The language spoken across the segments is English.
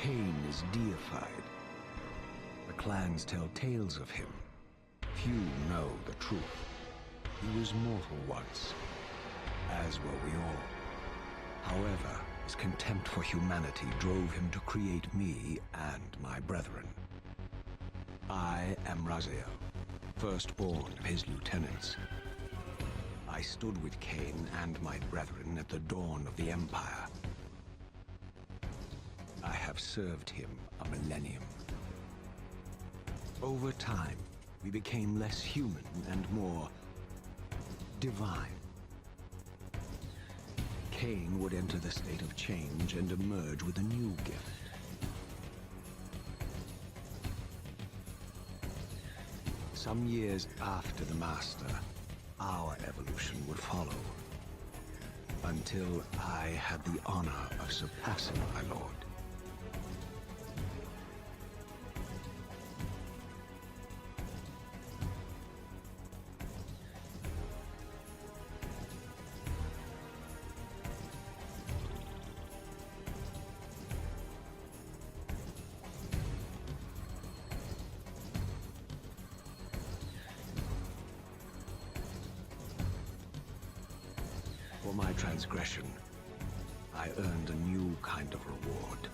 Kain is deified. The clans tell tales of him. Few know the truth. He was mortal once, as were we all. However, his contempt for humanity drove him to create me and my brethren. I am Raziel, firstborn of his lieutenants. I stood with Kain and my brethren at the dawn of the Empire. I have served him a millennium. Over time, we became less human and more divine. Kain would enter the state of change and emerge with a new gift. Some years after the Master, our evolution would follow, until I had the honor of surpassing my lord. For my transgression, I earned a new kind of reward.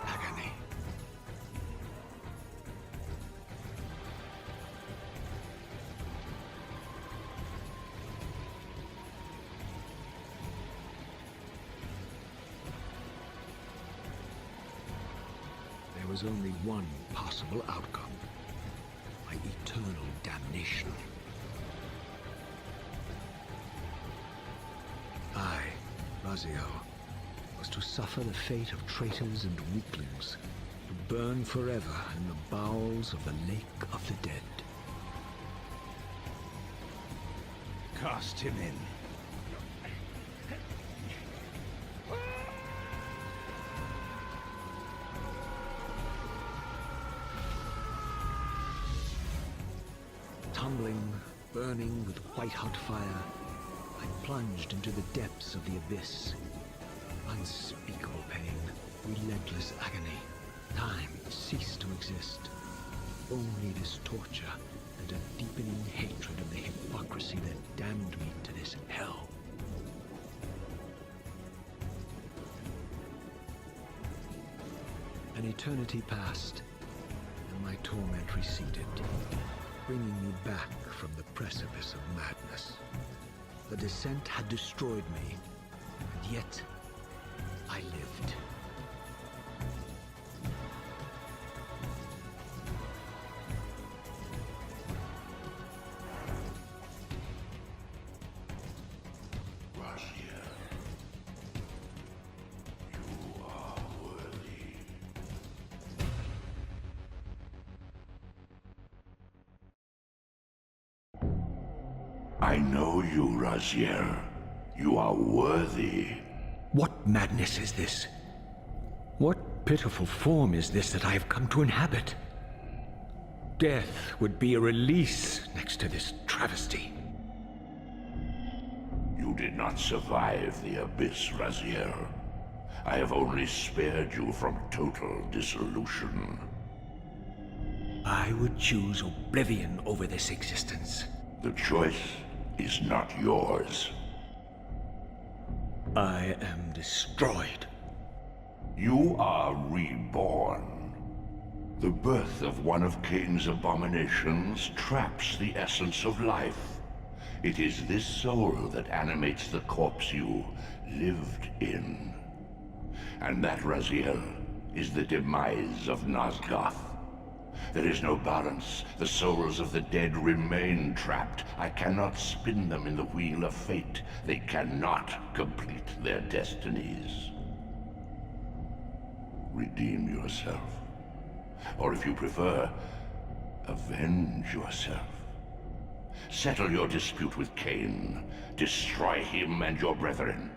Agony. There was only one possible outcome. My eternal damnation. I, Raziel, was to suffer the fate of traitors and weaklings, to burn forever in the bowels of the Lake of the Dead. Cast him in. Tumbling, burning with white-hot fire, I plunged into the depths of the abyss. Unspeakable pain, relentless agony. Time ceased to exist. Only this torture and a deepening hatred of the hypocrisy that damned me to this hell. An eternity passed, and my torment receded, bringing me back from the precipice of madness. The descent had destroyed me, and yet I lived. Raziel, you are worthy. I know you, Raziel. You are worthy. What madness is this? What pitiful form is this that I have come to inhabit? Death would be a release next to this travesty. You did not survive the abyss, Raziel. I have only spared you from total dissolution. I would choose oblivion over this existence. The choice is not yours. I am destroyed. You are reborn. The birth of one of Kain's abominations traps the essence of life. It is this soul that animates the corpse you lived in. And that, Raziel, is the demise of Nosgoth. There is no balance. The souls of the dead remain trapped. I cannot spin them in the wheel of fate. They cannot complete their destinies. Redeem yourself. Or if you prefer, avenge yourself. Settle your dispute with Kain. Destroy him and your brethren.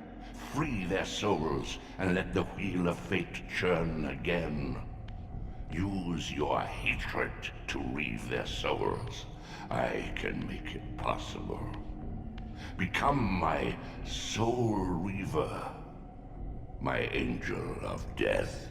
Free their souls and let the wheel of fate churn again. Use your hatred to reave their souls. I can make it possible. Become my Soul Reaver, my angel of death.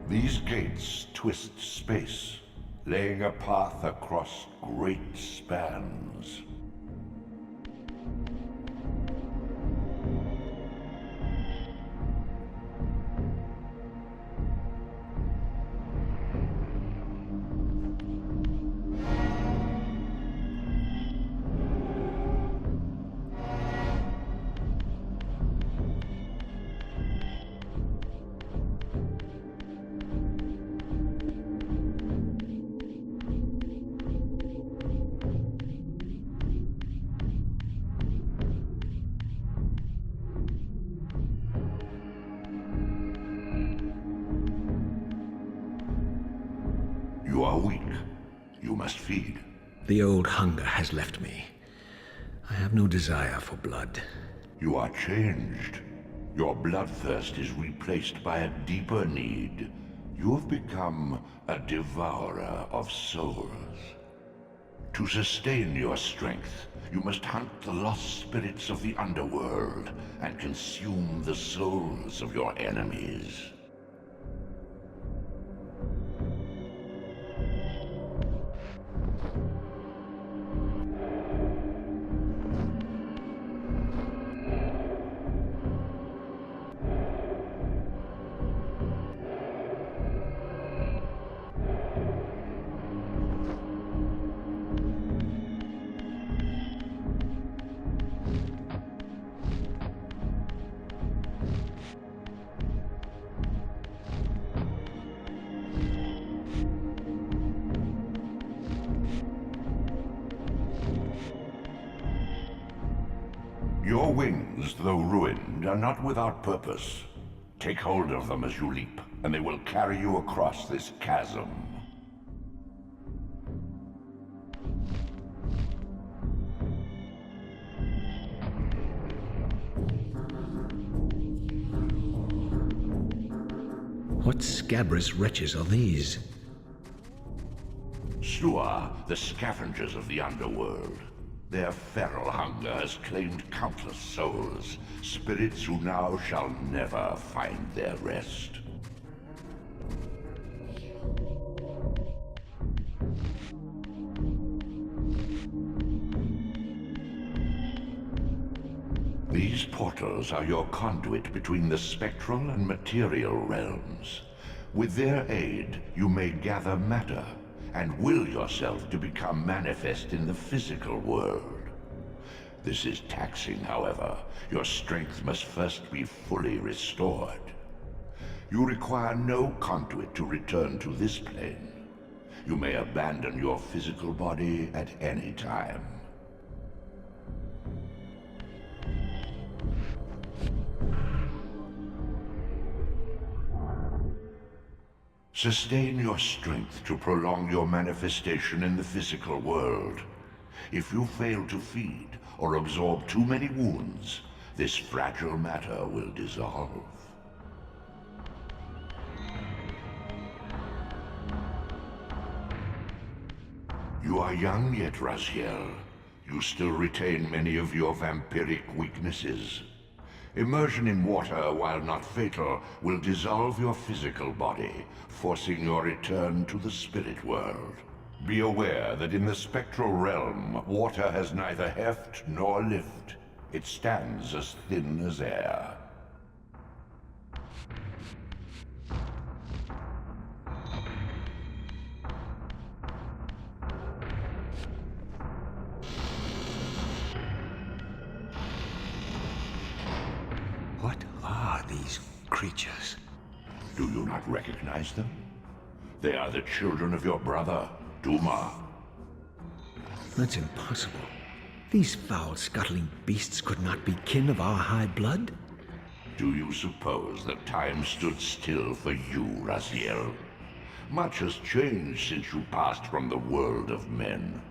These gates twist space, laying a path across great spans. You are weak. You must feed. The old hunger has left me. I have no desire for blood. You are changed. Your bloodthirst is replaced by a deeper need. You have become a devourer of souls. To sustain your strength, you must hunt the lost spirits of the underworld and consume the souls of your enemies. Your wings, though ruined, are not without purpose. Take hold of them as you leap, and they will carry you across this chasm. What scabrous wretches are these? Slua, the scavengers of the underworld. Their feral hunger has claimed countless souls, spirits who now shall never find their rest. These portals are your conduit between the spectral and material realms. With their aid, you may gather matter and will yourself to become manifest in the physical world. This is taxing, however. Your strength must first be fully restored. You require no conduit to return to this plane. You may abandon your physical body at any time. Sustain your strength to prolong your manifestation in the physical world. If you fail to feed or absorb too many wounds, this fragile matter will dissolve. You are young yet, Raziel. You still retain many of your vampiric weaknesses. Immersion in water, while not fatal, will dissolve your physical body, forcing your return to the spirit world. Be aware that in the spectral realm, water has neither heft nor lift. It stands as thin as air. What are these creatures? Do you not recognize them? They are the children of your brother, Dumah. That's impossible. These foul, scuttling beasts could not be kin of our high blood? Do you suppose that time stood still for you, Raziel? Much has changed since you passed from the world of men.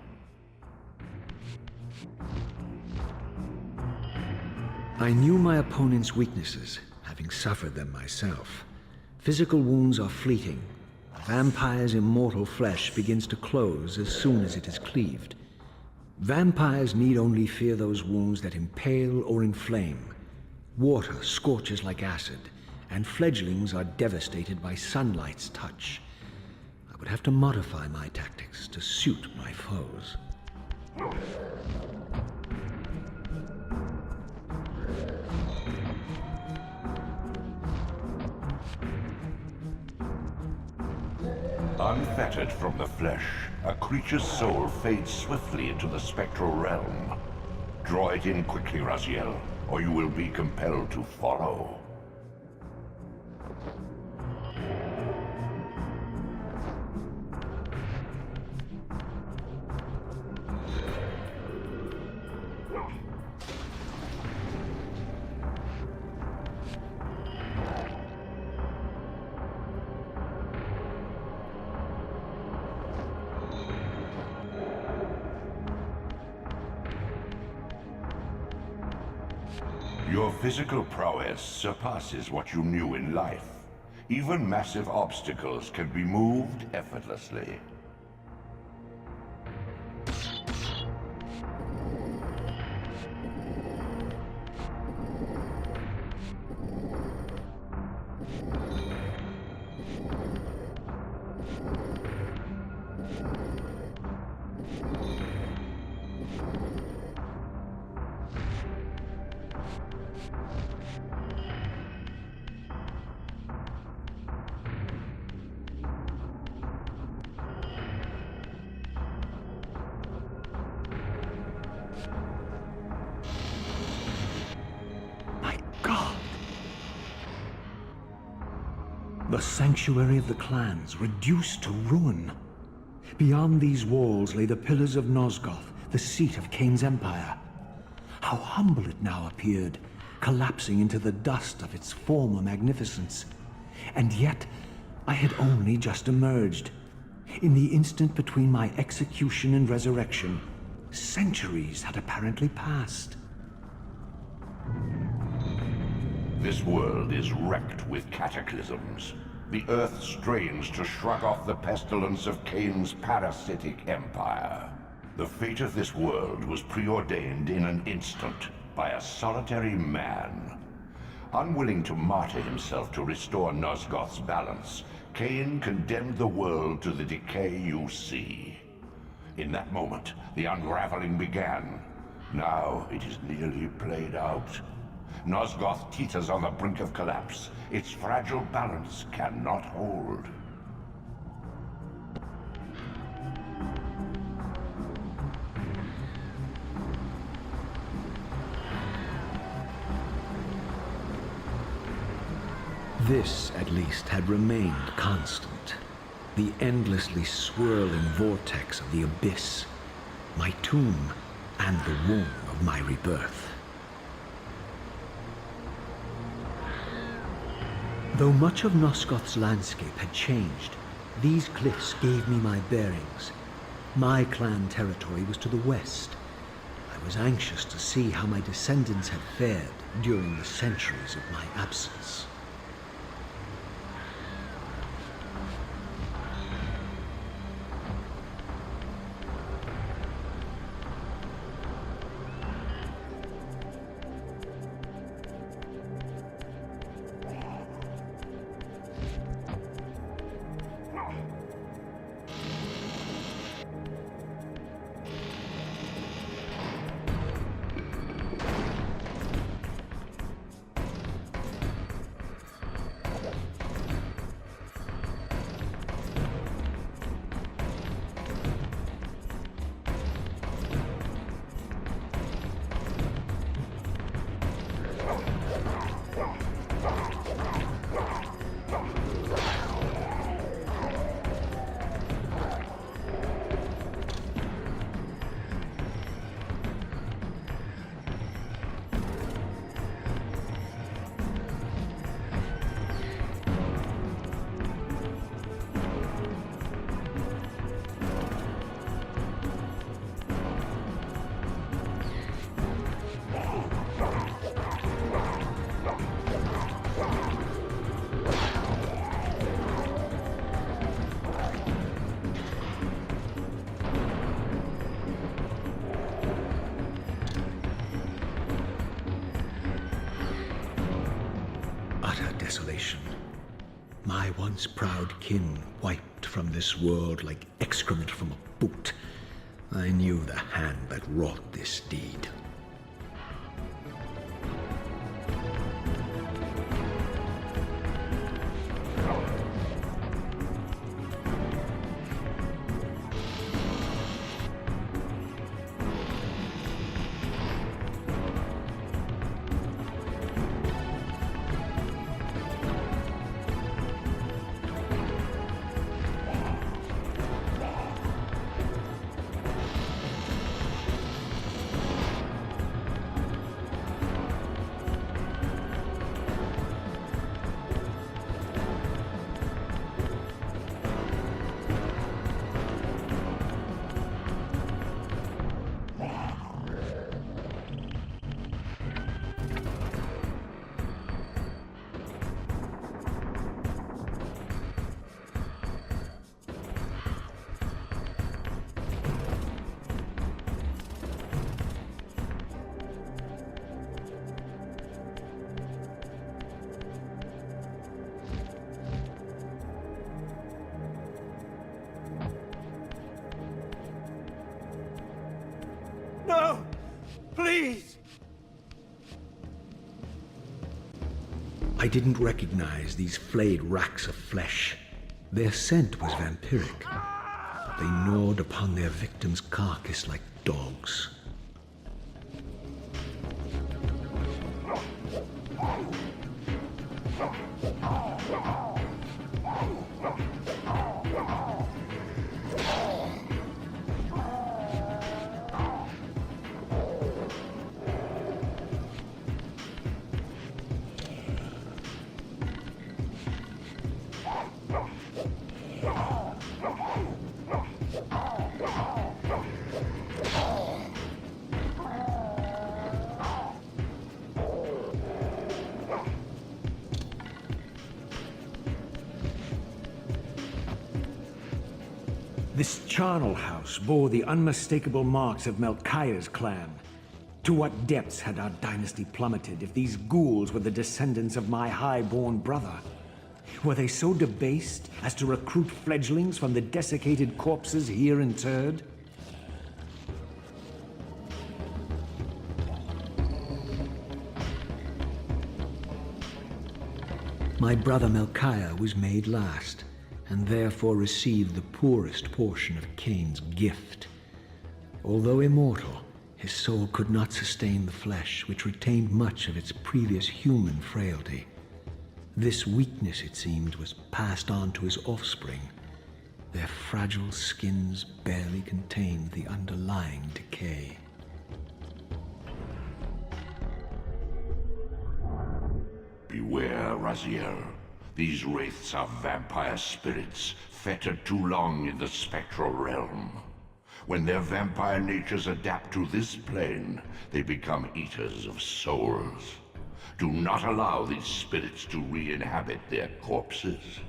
I knew my opponent's weaknesses. having suffered them myself. Physical wounds are fleeting. A vampire's immortal flesh begins to close as soon as it is cleaved. Vampires need only fear those wounds that impale or inflame. Water scorches like acid, and fledglings are devastated by sunlight's touch. I would have to modify my tactics to suit my foes. Unfettered from the flesh, a creature's soul fades swiftly into the spectral realm. Draw it in quickly, Raziel, or you will be compelled to follow. Your physical prowess surpasses what you knew in life. Even massive obstacles can be moved effortlessly. The sanctuary of the clans reduced to ruin. Beyond these walls lay the Pillars of Nosgoth, the seat of Kain's empire. How humble it now appeared, collapsing into the dust of its former magnificence. And yet, I had only just emerged. In the instant between my execution and resurrection, centuries had apparently passed. This world is wrecked with cataclysms. The earth strains to shrug off the pestilence of Kain's parasitic empire. The fate of this world was preordained in an instant by a solitary man. Unwilling to martyr himself to restore Nosgoth's balance, Kain condemned the world to the decay you see. In that moment, the unraveling began. Now it is nearly played out. Nosgoth teeters on the brink of collapse. Its fragile balance cannot hold. This, at least, had remained constant. The endlessly swirling vortex of the abyss. My tomb and the womb of my rebirth. Though much of Nosgoth's landscape had changed, these cliffs gave me my bearings. My clan territory was to the west. I was anxious to see how my descendants had fared during the centuries of my absence. utter desolation. My once proud kin wiped from this world like excrement from a boot. I knew the hand that wrought this deed. No! Please! I didn't recognize these flayed racks of flesh. Their scent was vampiric. They gnawed upon their victim's carcass like dogs. This charnel house bore the unmistakable marks of Melchiah's clan. To what depths had our dynasty plummeted if these ghouls were the descendants of my high-born brother? Were they so debased as to recruit fledglings from the desiccated corpses here interred? My brother Melchiah was made last, and therefore received the poorest portion of Kain's gift. Although immortal, his soul could not sustain the flesh, which retained much of its previous human frailty. This weakness, it seemed, was passed on to his offspring. Their fragile skins barely contained the underlying decay. Beware, Raziel. These wraiths are vampire spirits, fettered too long in the spectral realm. When their vampire natures adapt to this plane, they become eaters of souls. Do not allow these spirits to re-inhabit their corpses.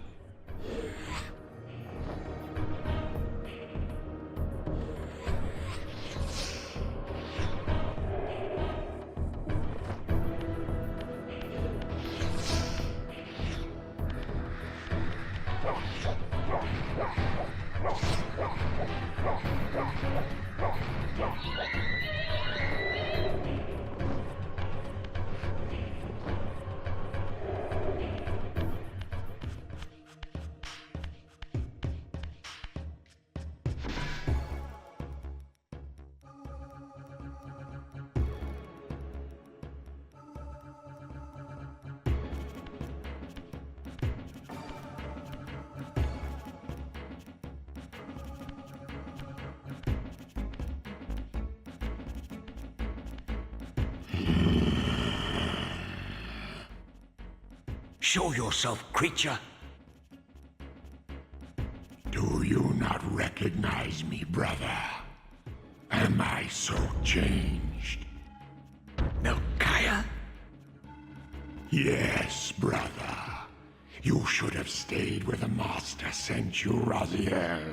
Show yourself, creature! Do you not recognize me, brother? Am I so changed? Melchiah? Yes, brother. You should have stayed where the Master sent you, Raziel.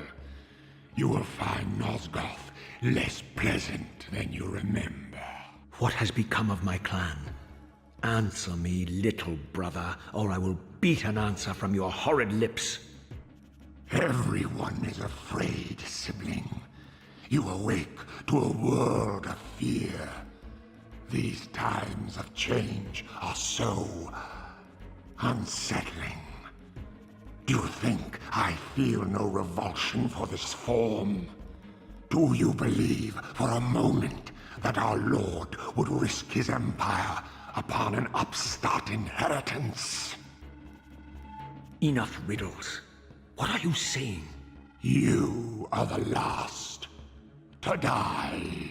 You will find Nosgoth less pleasant than you remember. What has become of my clan? Answer me, little brother, or I will beat an answer from your horrid lips. Everyone is afraid, sibling. You awake to a world of fear. These times of change are so unsettling. Do you think I feel no revulsion for this form? Do you believe for a moment that our Lord would risk his empire upon an upstart inheritance? Enough riddles. What are you saying? You are the last to die.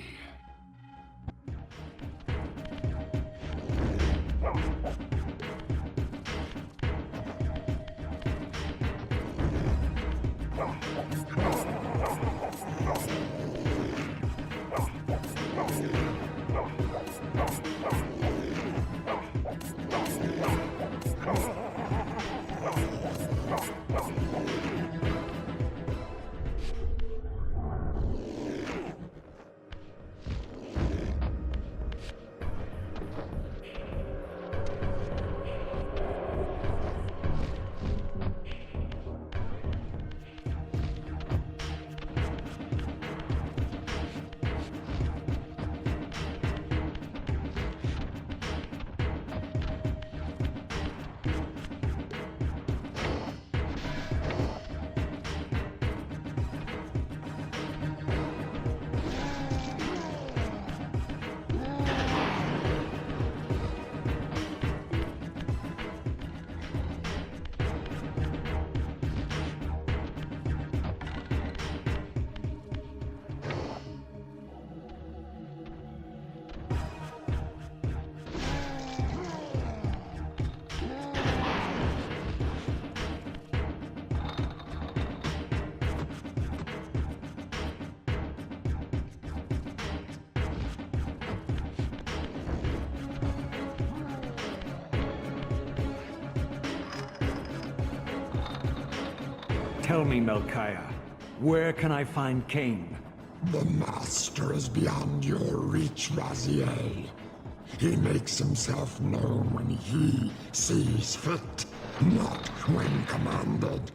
Tell me, Melchiah, where can I find Kain? The Master is beyond your reach, Raziel. He makes himself known when he sees fit, not when commanded.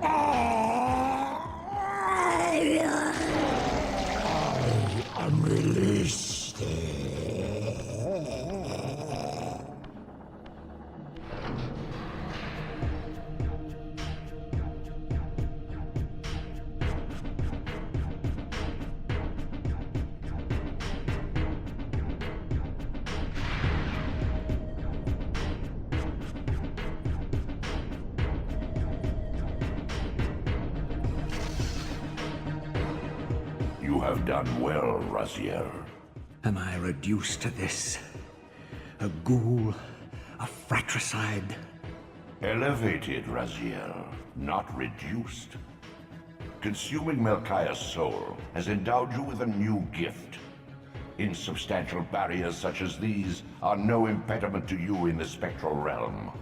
I am released. You have done well, Raziel. Am I reduced to this? A ghoul? A fratricide? Elevated, Raziel, not reduced. Consuming Melchiah's soul has endowed you with a new gift. Insubstantial barriers such as these are no impediment to you in the spectral realm.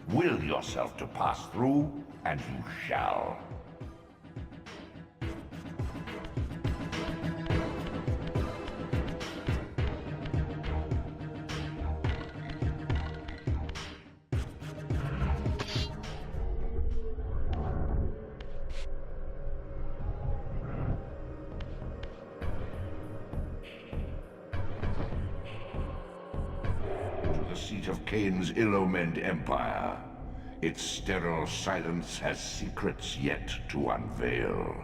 Will yourself to pass through, and you shall. The seat of Kain's ill-omened empire. Its sterile silence has secrets yet to unveil.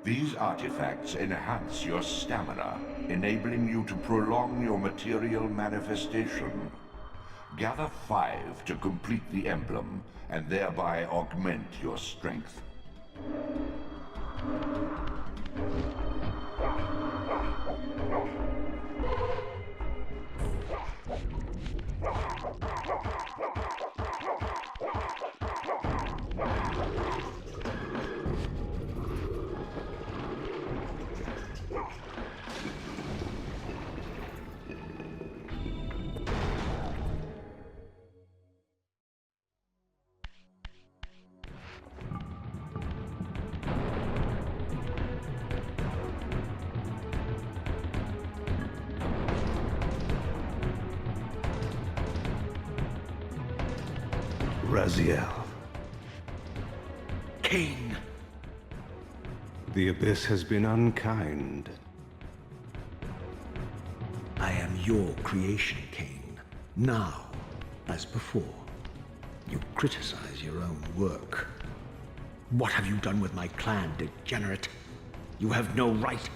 These artifacts enhance your stamina, enabling you to prolong your material manifestation. Gather 5 to complete the emblem, and thereby augment your strength. Raziel. Kain! The Abyss has been unkind. I am your creation, Kain. Now, as before, you criticize your own work. What have you done with my clan, degenerate? You have no right.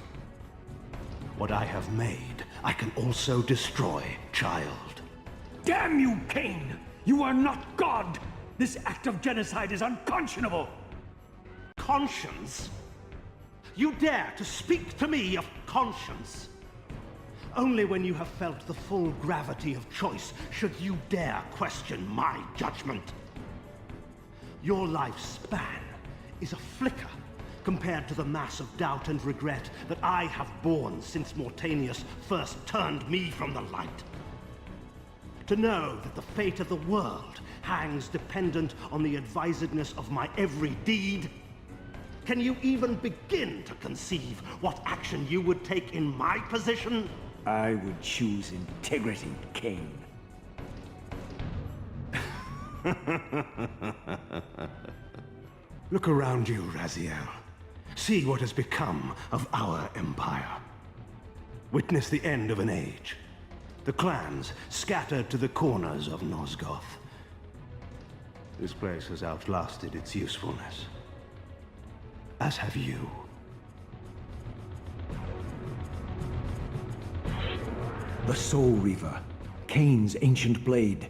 What I have made, I can also destroy, child. Damn you, Kain! You are not God! This act of genocide is unconscionable! Conscience? You dare to speak to me of conscience? Only when you have felt the full gravity of choice should you dare question my judgment. Your lifespan is a flicker compared to the mass of doubt and regret that I have borne since Mortanius first turned me from the light. To know that the fate of the world hangs dependent on the advisedness of my every deed? Can you even begin to conceive what action you would take in my position? I would choose integrity, Kain. Look around you, Raziel. See what has become of our empire. Witness the end of an age. The clans scattered to the corners of Nosgoth. This place has outlasted its usefulness. As have you. The Soul Reaver, Kain's ancient blade,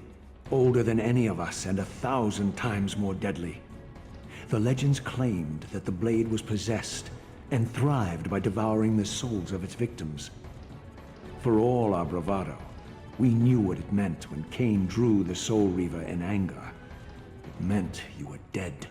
older than any of us and 1,000 times more deadly. The legends claimed that the blade was possessed and thrived by devouring the souls of its victims. For all our bravado, we knew what it meant when Kain drew the Soul Reaver in anger. It meant you were dead.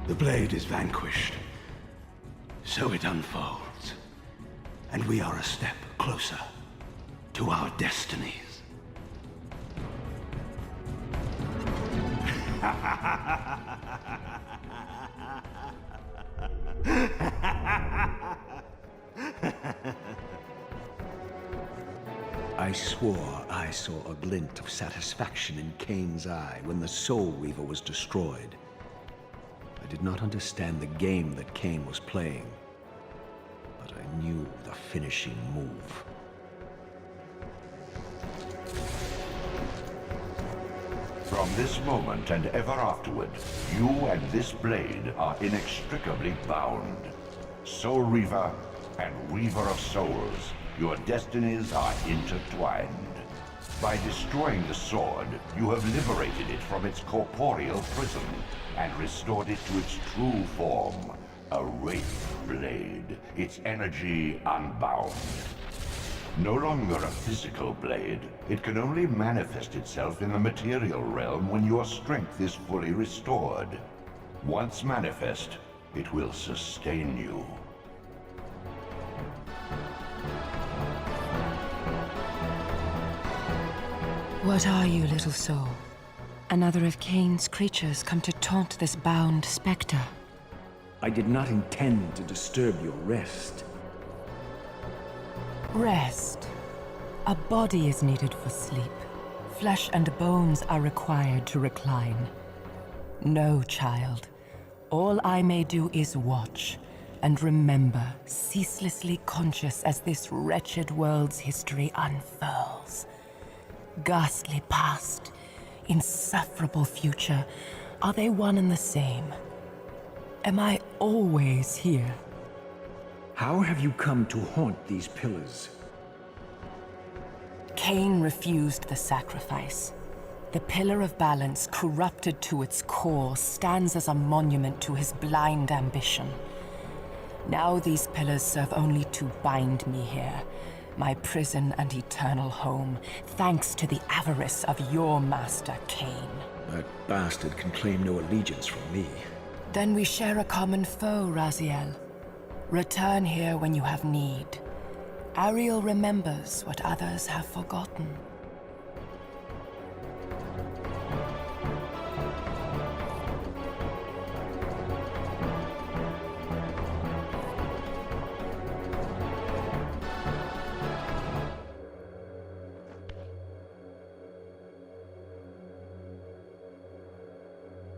The blade is vanquished. So it unfolds. And we are a step closer to our destinies. I swore I saw a glint of satisfaction in Kain's eye when the Soul Reaver was destroyed. I did not understand the game that Kain was playing, but I knew the finishing move. From this moment and ever afterward, you and this blade are inextricably bound. Soul Reaver and Reaver of Souls, your destinies are intertwined. By destroying the sword, you have liberated it from its corporeal prison and restored it to its true form, a Wraith Blade, its energy unbound. No longer a physical blade, it can only manifest itself in the material realm when your strength is fully restored. Once manifest, it will sustain you. What are you, little soul? Another of Kain's creatures come to taunt this bound specter. I did not intend to disturb your rest. Rest. A body is needed for sleep. Flesh and bones are required to recline. No, child. All I may do is watch and remember, ceaselessly conscious as this wretched world's history unfurls. Ghastly past, insufferable future, are they one and the same? Am I always here? How have you come to haunt these pillars? Kain refused the sacrifice. The Pillar of Balance, corrupted to its core, stands as a monument to his blind ambition. Now these pillars serve only to bind me here, My prison and eternal home, thanks to the avarice of your master, Kain. That bastard can claim no allegiance from me. Then we share a common foe, Raziel. Return here when you have need. Ariel remembers what others have forgotten.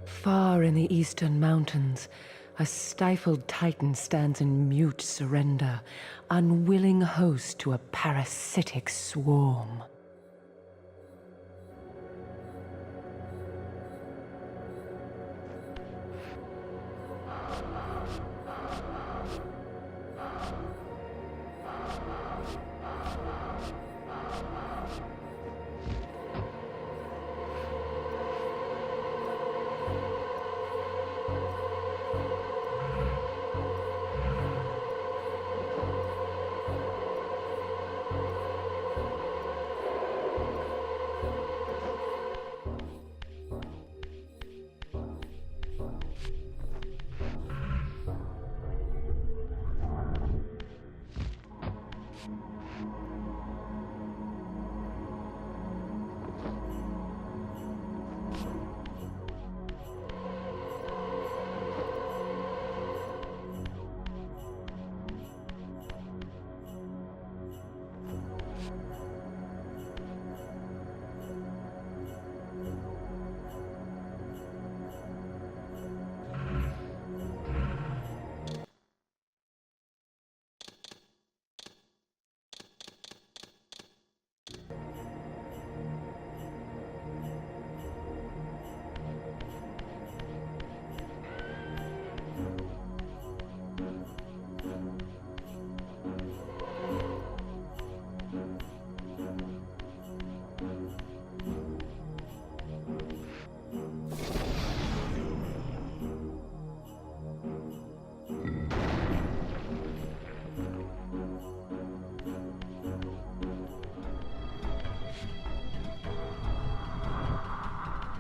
Far in the eastern mountains, a stifled titan stands in mute surrender, unwilling host to a parasitic swarm.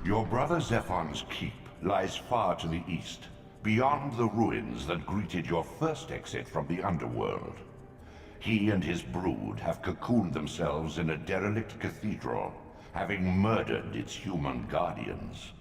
Your brother Zephon's keep lies far to the east, beyond the ruins that greeted your first exit from the underworld. He and his brood have cocooned themselves in a derelict cathedral, having murdered its human guardians.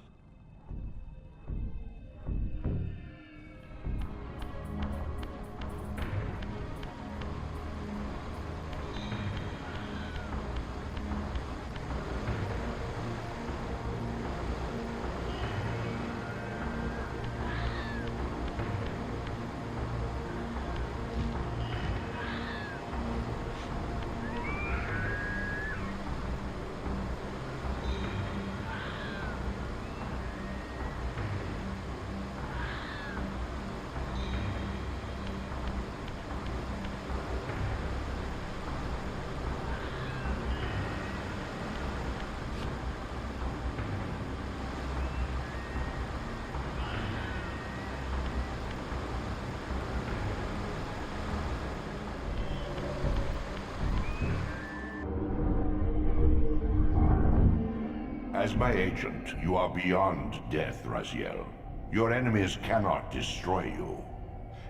As my agent, you are beyond death, Raziel. Your enemies cannot destroy you.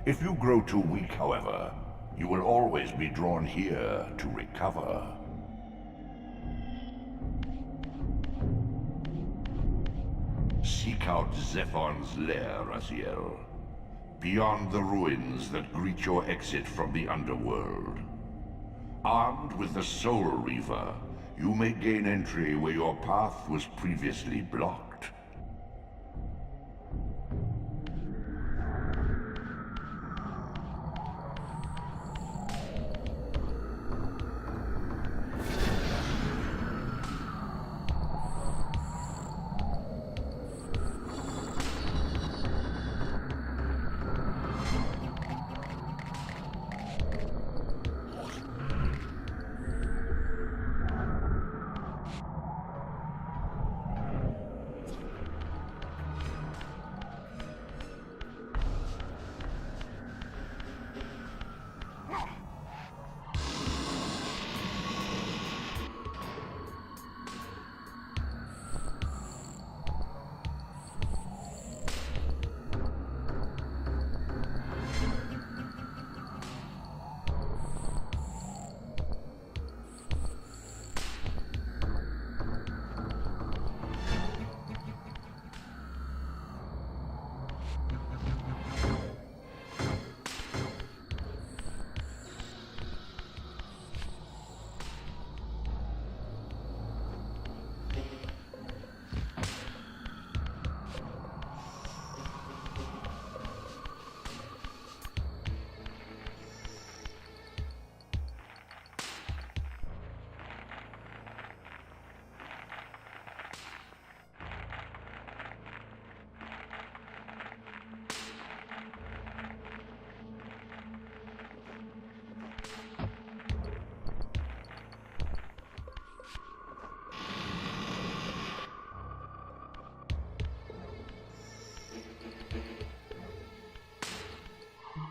If you grow too weak, however, you will always be drawn here to recover. Seek out Zephon's lair, Raziel. Beyond the ruins that greet your exit from the underworld. Armed with the Soul Reaver, you may gain entry where your path was previously blocked.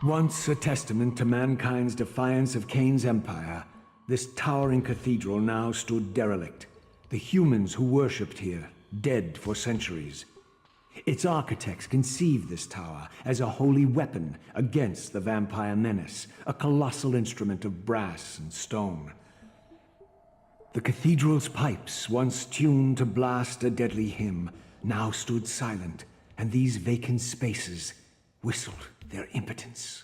Once a testament to mankind's defiance of Kain's empire, this towering cathedral now stood derelict. The humans who worshipped here, dead for centuries. Its architects conceived this tower as a holy weapon against the vampire menace, a colossal instrument of brass and stone. The cathedral's pipes, once tuned to blast a deadly hymn, now stood silent, and these vacant spaces whistled their impotence.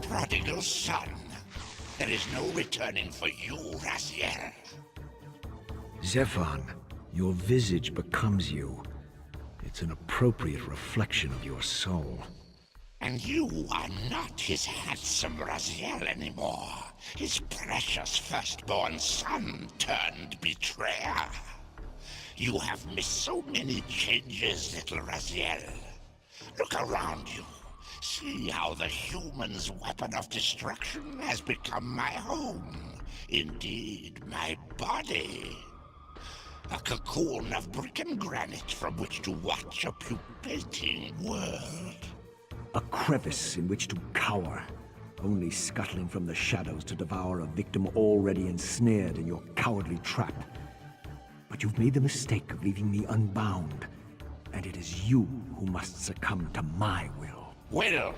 Prodigal son. There is no returning for you, Raziel. Zephon, your visage becomes you. It's an appropriate reflection of your soul. And you are not his handsome Raziel anymore. His precious firstborn son turned betrayer. You have missed so many changes, little Raziel. Look around you. See how the human's weapon of destruction has become my home. Indeed, my body. A cocoon of brick and granite from which to watch a pupating world. A crevice in which to cower, only scuttling from the shadows to devour a victim already ensnared in your cowardly trap. But you've made the mistake of leaving me unbound, and it is you who must succumb to my will. Will,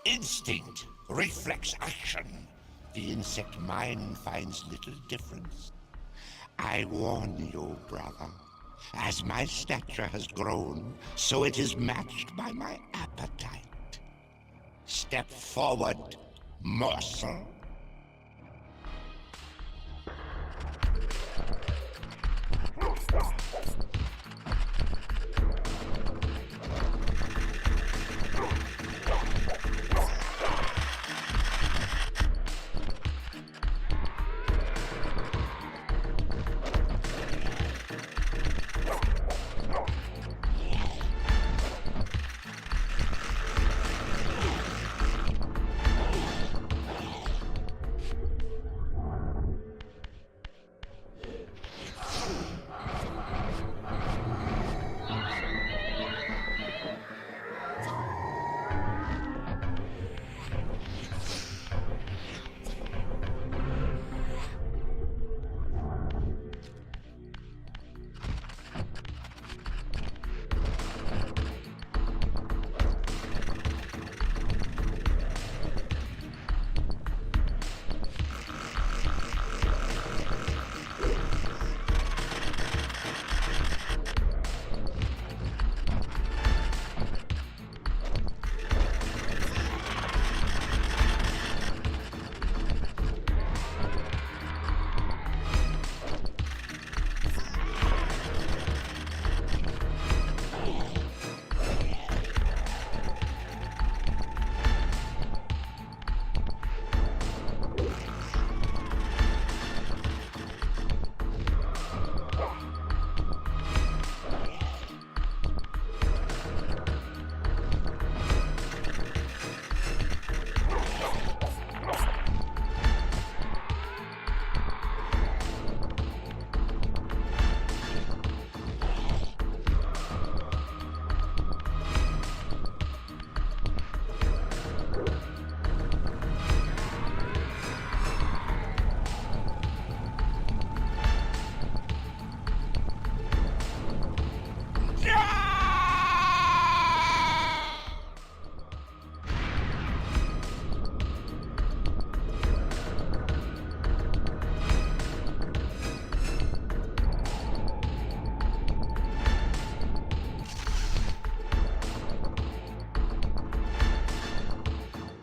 instinct, reflex action. The insect mind finds little difference. I warn you, brother. As my stature has grown, so it is matched by my appetite. Step forward, morsel.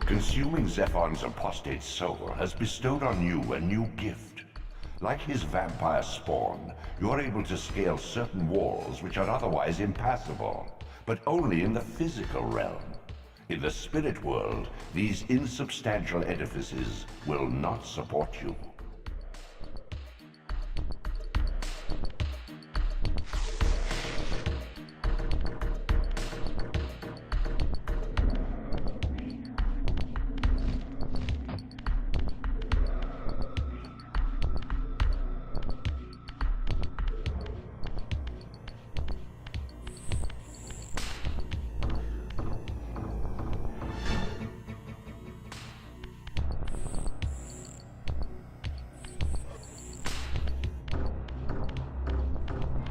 Consuming Zephon's apostate soul has bestowed on you a new gift. Like his vampire spawn, you are able to scale certain walls which are otherwise impassable, but only in the physical realm. In the spirit world, these insubstantial edifices will not support you.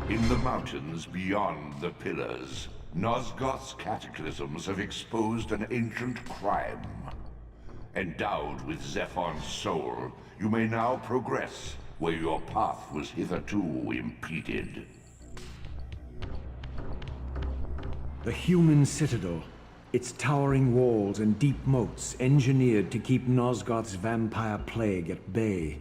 In the mountains beyond the Pillars, Nosgoth's cataclysms have exposed an ancient crime. Endowed with Zephon's soul, you may now progress where your path was hitherto impeded. The human citadel, its towering walls and deep moats engineered to keep Nosgoth's vampire plague at bay.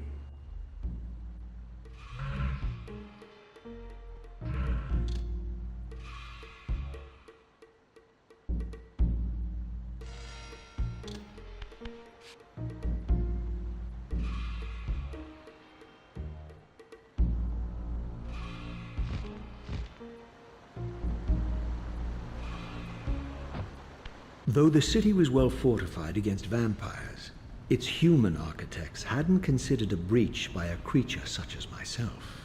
Though the city was well fortified against vampires, its human architects hadn't considered a breach by a creature such as myself.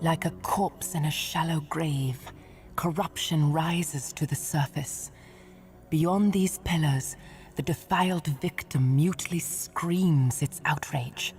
Like a corpse in a shallow grave, corruption rises to the surface. Beyond these pillars, the defiled victim mutely screams its outrage.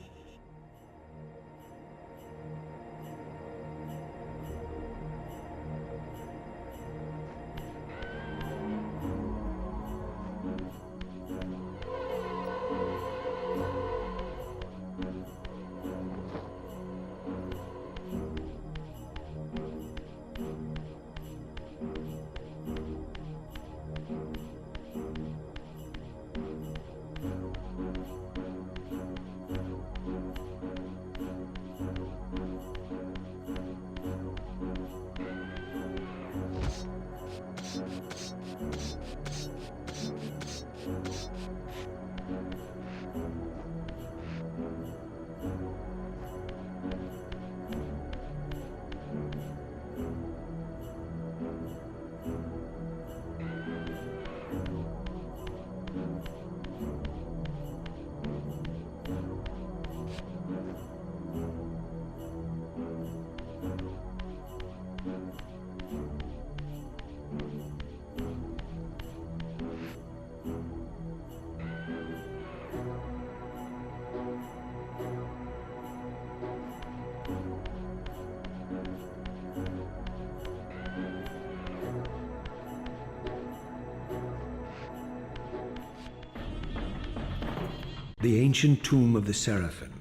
The ancient tomb of the Sarafan,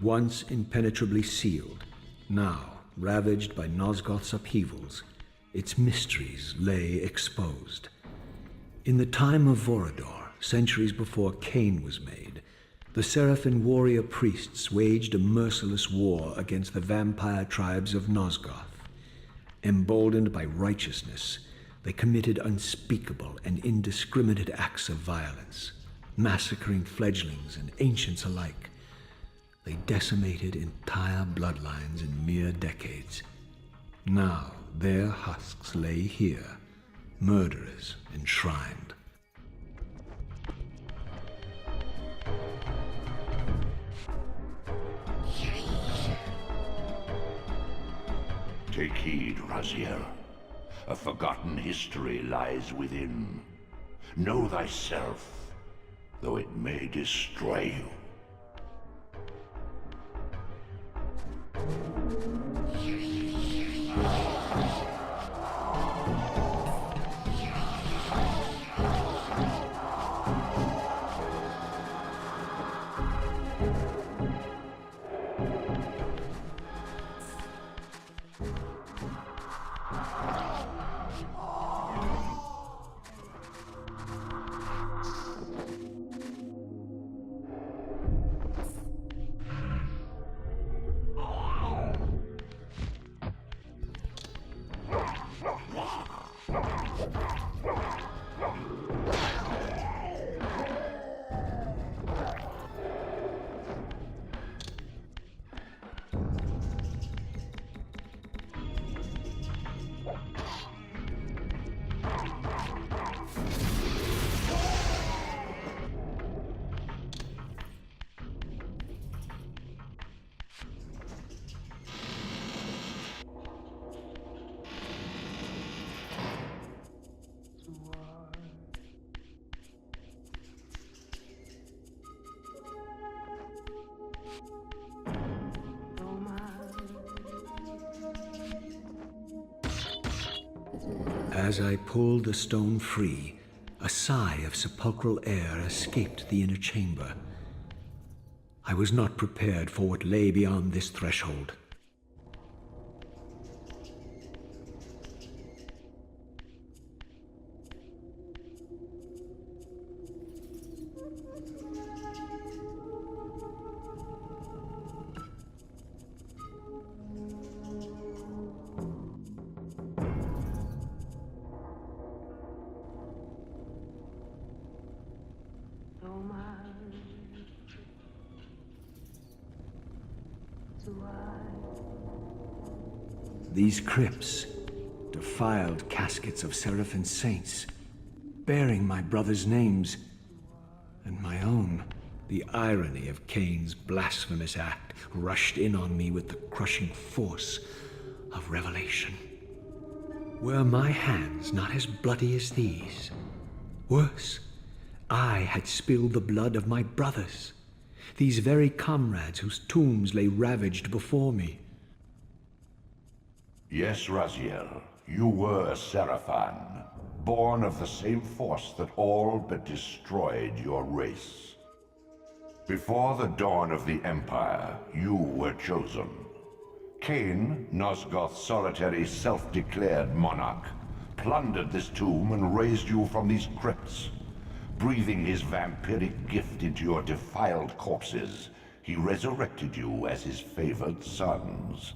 once impenetrably sealed, now ravaged by Nosgoth's upheavals, its mysteries lay exposed. In the time of Vorador, centuries before Kain was made, the Sarafan warrior priests waged a merciless war against the vampire tribes of Nosgoth. Emboldened by righteousness, they committed unspeakable and indiscriminate acts of violence, massacring fledglings and ancients alike. They decimated entire bloodlines in mere decades. Now their husks lay here, murderers enshrined. Take heed, Raziel. A forgotten history lies within. Know thyself, though it may destroy you. As I pulled the stone free, a sigh of sepulchral air escaped the inner chamber. I was not prepared for what lay beyond this threshold. These crypts, defiled caskets of Sarafan saints, bearing my brothers' names, and my own. The irony of Kain's blasphemous act rushed in on me with the crushing force of revelation. Were my hands not as bloody as these? Worse, I had spilled the blood of my brothers, these very comrades whose tombs lay ravaged before me. Yes, Raziel, you were Sarafan, born of the same force that all but destroyed your race. Before the dawn of the Empire, you were chosen. Kain, Nosgoth's solitary self-declared monarch, plundered this tomb and raised you from these crypts. Breathing his vampiric gift into your defiled corpses, he resurrected you as his favored sons.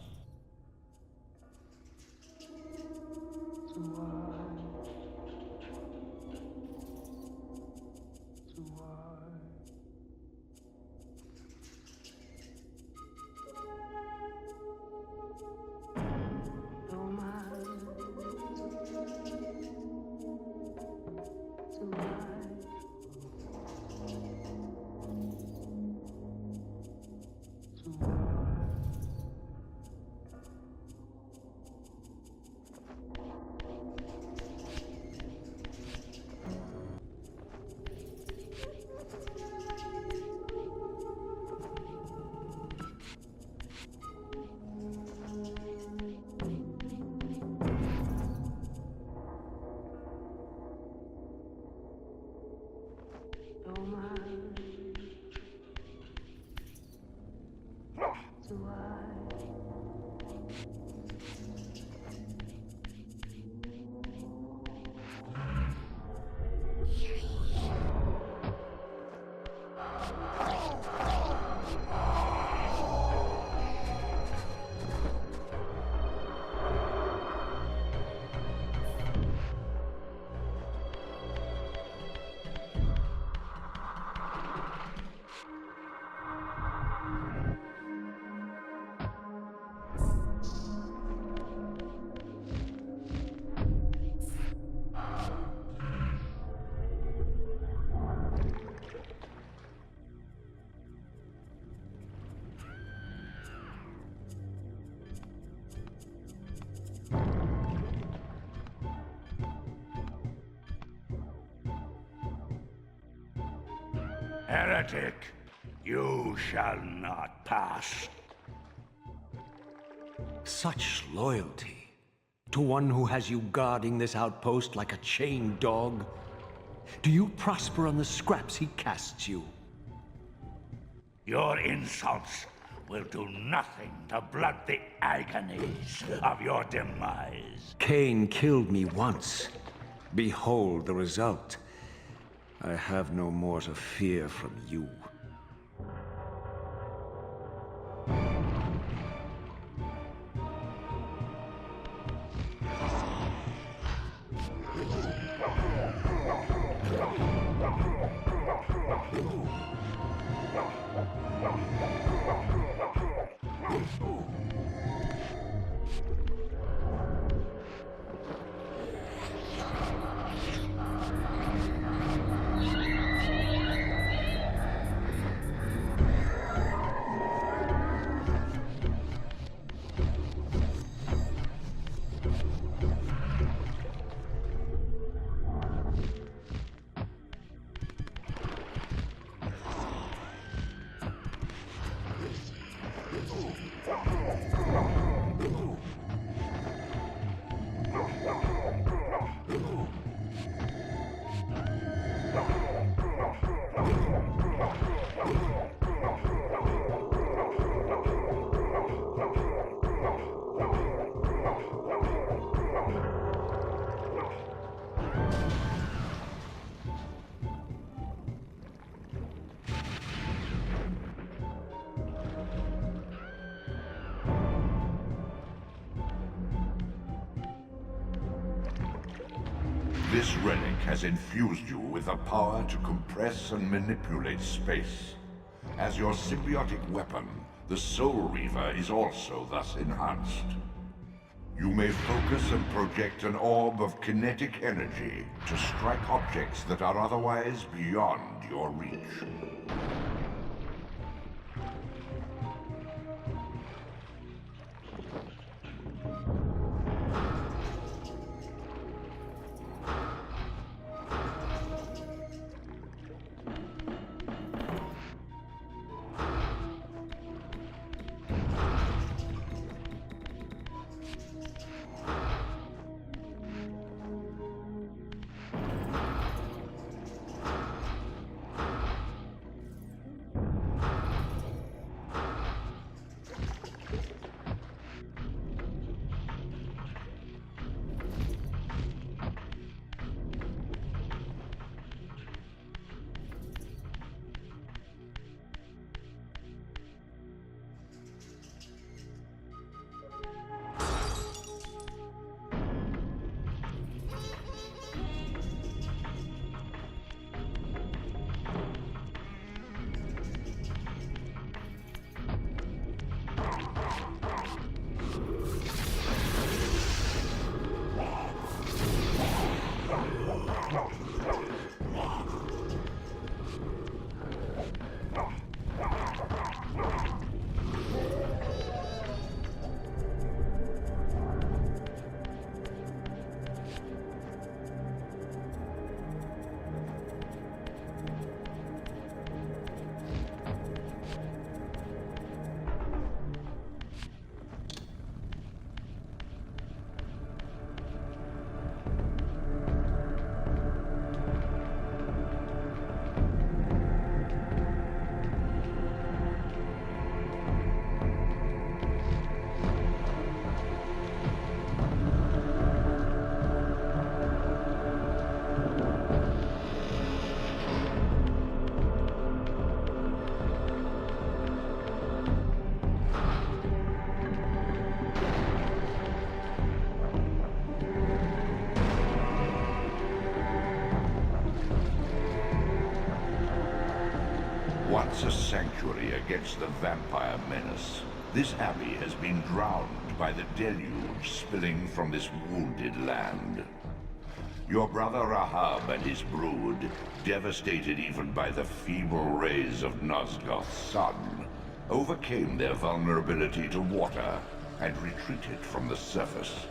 Heretic, you shall not pass. Such loyalty to one who has you guarding this outpost like a chained dog? Do you prosper on the scraps he casts you? Your insults will do nothing to blunt the agonies of your demise. Kain killed me once. Behold the result. I have no more to fear from you. This relic has infused you with the power to compress and manipulate space. As your symbiotic weapon, the Soul Reaver is also thus enhanced. You may focus and project an orb of kinetic energy to strike objects that are otherwise beyond your reach. Once a sanctuary against the vampire menace, this abbey has been drowned by the deluge spilling from this wounded land. Your brother Rahab and his brood, devastated even by the feeble rays of Nosgoth's sun, overcame their vulnerability to water and retreated from the surface.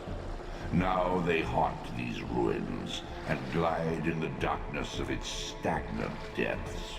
Now they haunt these ruins and glide in the darkness of its stagnant depths.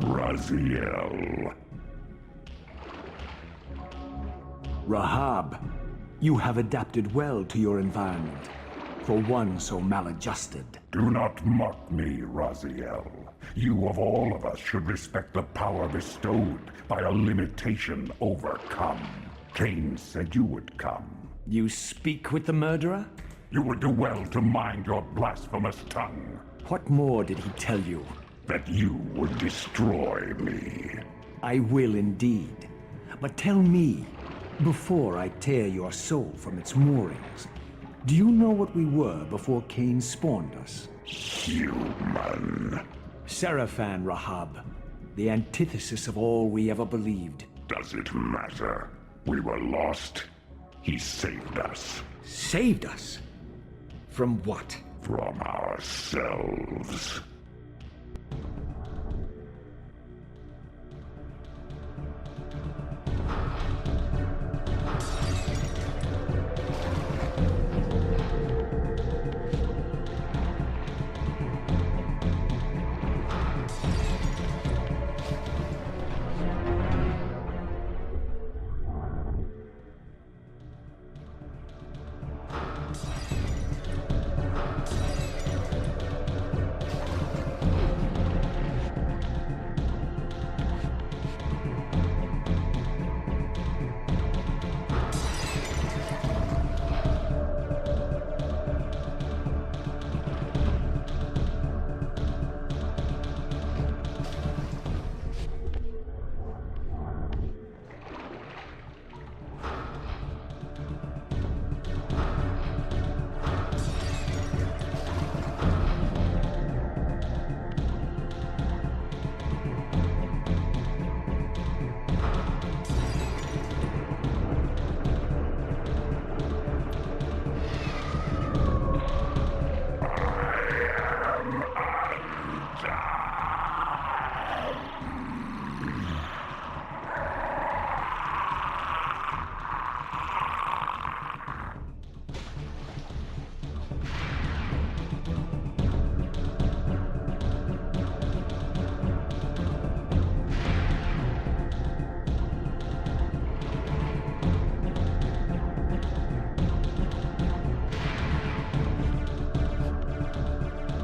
Raziel. Rahab, you have adapted well to your environment, for one so maladjusted. Do not mock me, Raziel. You of all of us should respect the power bestowed by a limitation overcome. Kain said you would come. You speak with the murderer? You would do well to mind your blasphemous tongue. What more did he tell you? That you would destroy me. I will indeed. But tell me, before I tear your soul from its moorings, do you know what we were before Kain spawned us? Human. Sarafan, Rahab, the antithesis of all we ever believed. Does it matter? We were lost. He saved us. Saved us? From what? From ourselves.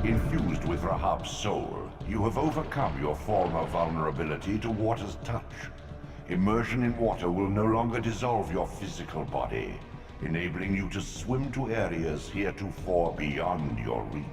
Infused with Rahab's soul, you have overcome your former vulnerability to water's touch. Immersion in water will no longer dissolve your physical body, enabling you to swim to areas heretofore beyond your reach.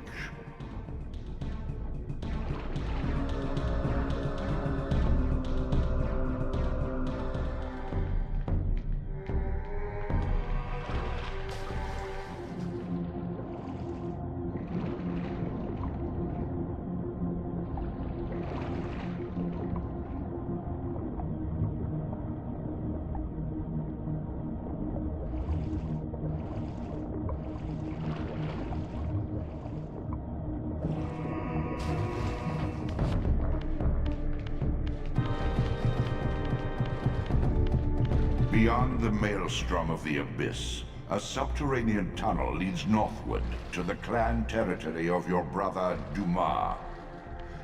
Beyond the maelstrom of the abyss, a subterranean tunnel leads northward to the clan territory of your brother Dumah.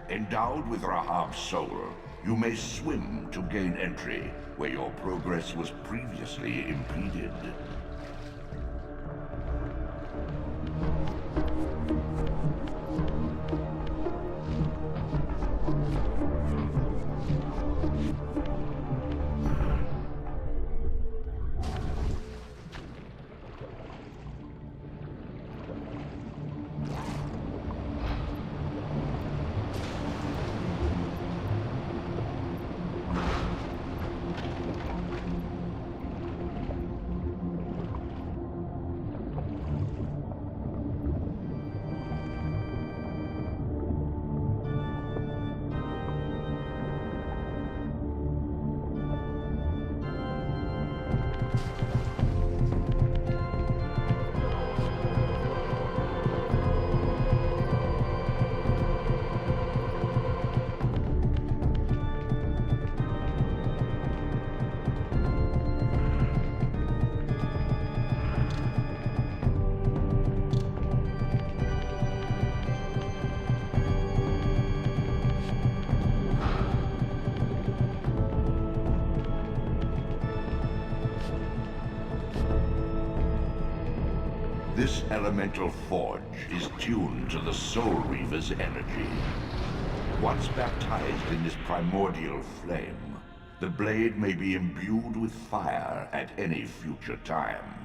Endowed with Rahab's soul, you may swim to gain entry where your progress was previously impeded. This elemental forge is tuned to the Soul Reaver's energy. Once baptized in this primordial flame, the blade may be imbued with fire at any future time.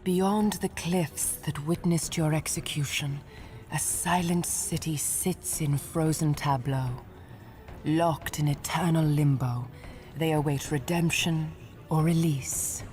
Beyond the cliffs that witnessed your execution, a silent city sits in frozen tableau. Locked in eternal limbo, they await redemption or release.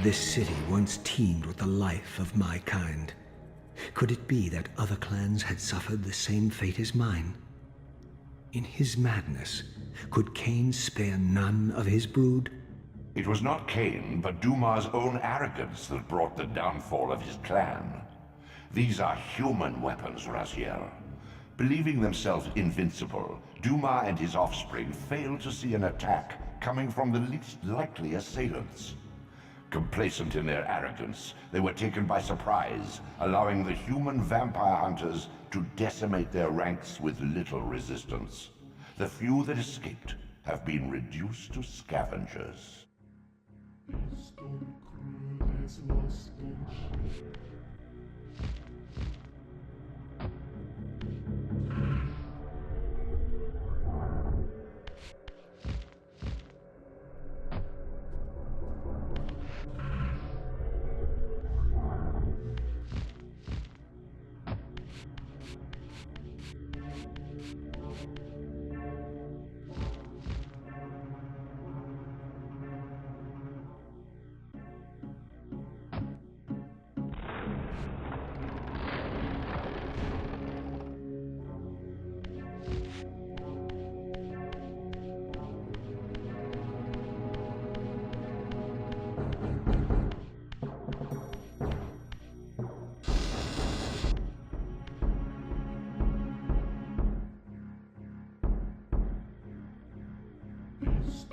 This city once teemed with the life of my kind. Could it be that other clans had suffered the same fate as mine? In his madness, could Kain spare none of his brood? It was not Kain, but Dumah's own arrogance that brought the downfall of his clan. These are human weapons, Raziel. Believing themselves invincible, Dumah and his offspring failed to see an attack coming from the least likely assailants. Complacent in their arrogance, they were taken by surprise, allowing the human vampire hunters to decimate their ranks with little resistance. The few that escaped have been reduced to scavengers.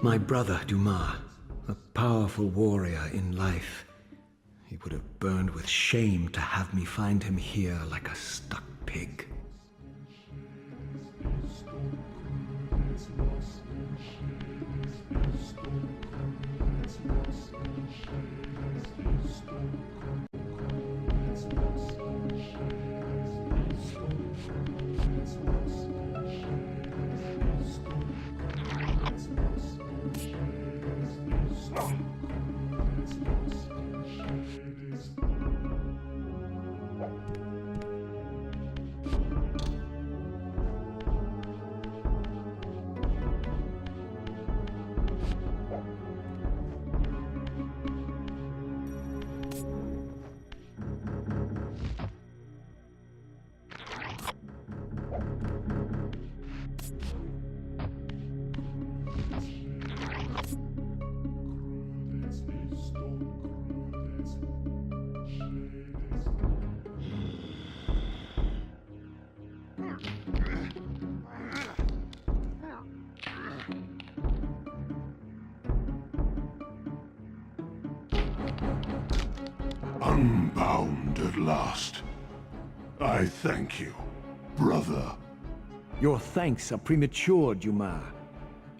My brother, Dumah, a powerful warrior in life. He would have burned with shame to have me find him here like a stuck pig. Unbound at last. I thank you, brother. Your thanks are premature, Dumah.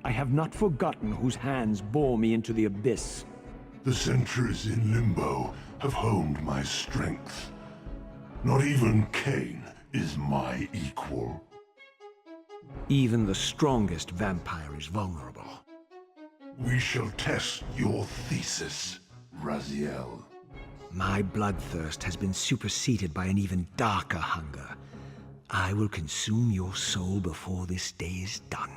I have not forgotten whose hands bore me into the abyss. The centuries in Limbo have honed my strength. Not even Kain is my equal. Even the strongest vampire is vulnerable. We shall test your thesis, Raziel. My bloodthirst has been superseded by an even darker hunger. I will consume your soul before this day is done.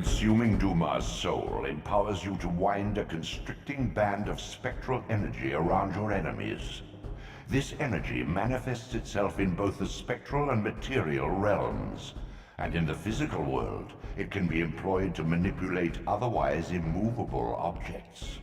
Consuming Dumah's soul empowers you to wind a constricting band of spectral energy around your enemies. This energy manifests itself in both the spectral and material realms, and in the physical world, it can be employed to manipulate otherwise immovable objects.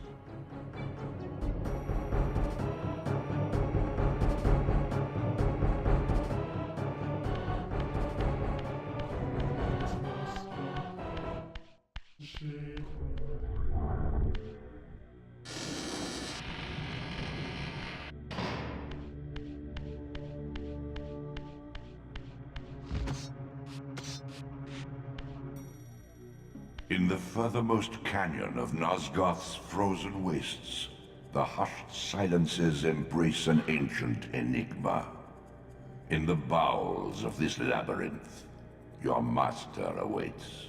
In the furthermost canyon of Nosgoth's frozen wastes, the hushed silences embrace an ancient enigma. In the bowels of this labyrinth, your master awaits.